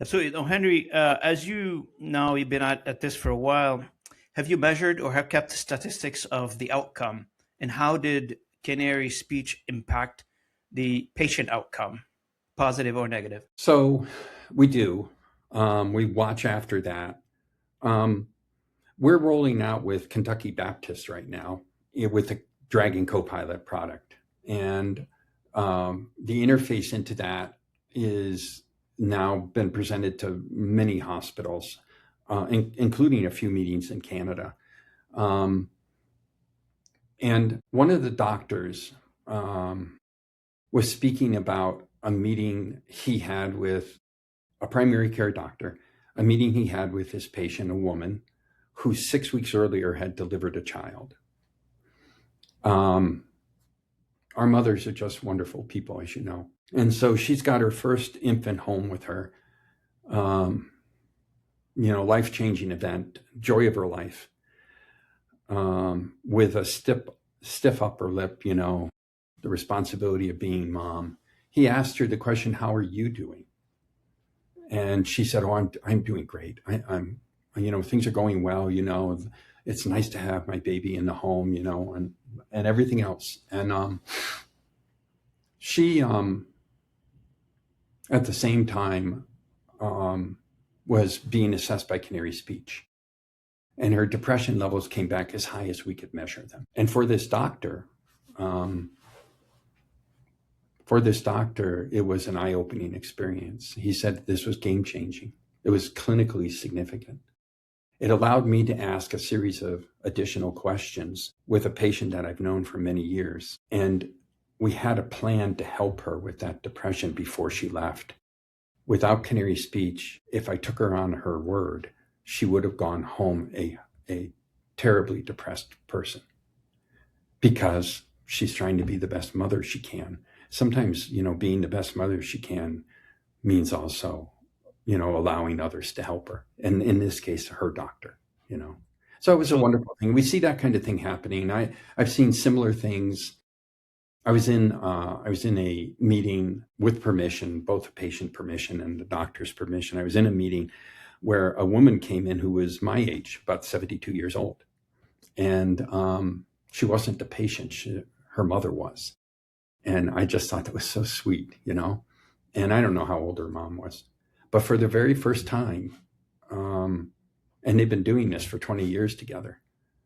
Absolutely. No, Henry, as you've been at this for a while, have you measured or have kept statistics of the outcome? And how did canary speech impact the patient outcome, positive or negative? So we do. We watch after that. Um, we're rolling out with Kentucky Baptist right now with the Dragon Copilot product. And the interface into that is now been presented to many hospitals, including a few meetings in Canada. And one of the doctors was speaking about a meeting he had with a primary care doctor, a meeting he had with his patient, a woman who 6 weeks earlier had delivered a child. Our mothers are just wonderful people, as you know. And so she's got her first infant home with her, life-changing event, joy of her life, with a stiff upper lip, the responsibility of being mom. He asked her the question, "How are you doing?" And she said, "Oh, I'm doing great. I'm things are going well. It's nice to have my baby in the home, and everything else." And she, at the same time, was being assessed by Canary Speech, and her depression levels came back as high as we could measure them. And for this doctor, it was an eye-opening experience. He said this was game-changing. It was clinically significant. It allowed me to ask a series of additional questions with a patient that I've known for many years. And we had a plan to help her with that depression before she left. Without Canary Speech, if I took her on her word, she would have gone home a terribly depressed person because she's trying to be the best mother she can. Sometimes, being the best mother she can means also, allowing others to help her. And in this case, her doctor, So it was a wonderful thing. We see that kind of thing happening. I've seen similar things. I was in a meeting with permission, both the patient permission and the doctor's permission. I was in a meeting where a woman came in who was my age, about 72 years old. And she wasn't the patient, her mother was. And I just thought that was so sweet, And I don't know how old her mom was. But for the very first time, and they've been doing this for 20 years together,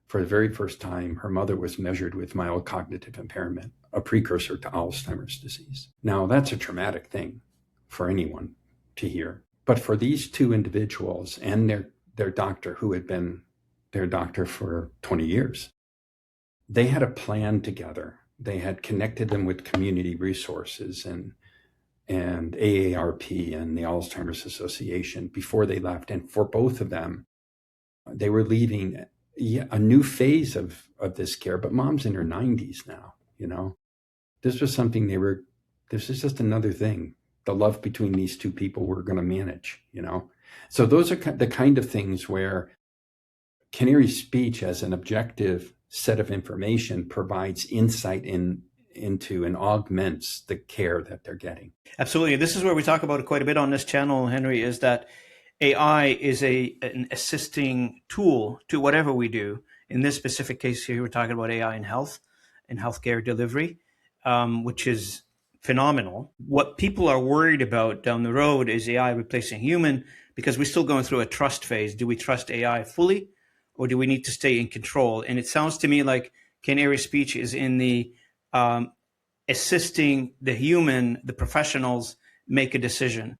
for the very first time, her mother was measured with mild cognitive impairment, a precursor to Alzheimer's disease. Now, that's a traumatic thing for anyone to hear. But for these two individuals and their doctor, who had been their doctor for 20 years, they had a plan together. They had connected them with community resources and AARP and the Alzheimer's Association before they left. And for both of them, they were leaving a new phase of this care. But mom's in her 90s now, This was something this is just another thing. The love between these two people we're going to manage, So those are the kind of things where Canary Speech as an objective set of information provides insight into and augments the care that they're getting. Absolutely. This is where we talk about it quite a bit on this channel, Henry, is that AI is an assisting tool to whatever we do. In this specific case here, we're talking about AI in health and healthcare delivery, which is phenomenal. What people are worried about down the road is AI replacing human, because we're still going through a trust phase. Do we trust AI fully, or do we need to stay in control? And it sounds to me like Canary Speech is in the assisting the human, the professionals, make a decision.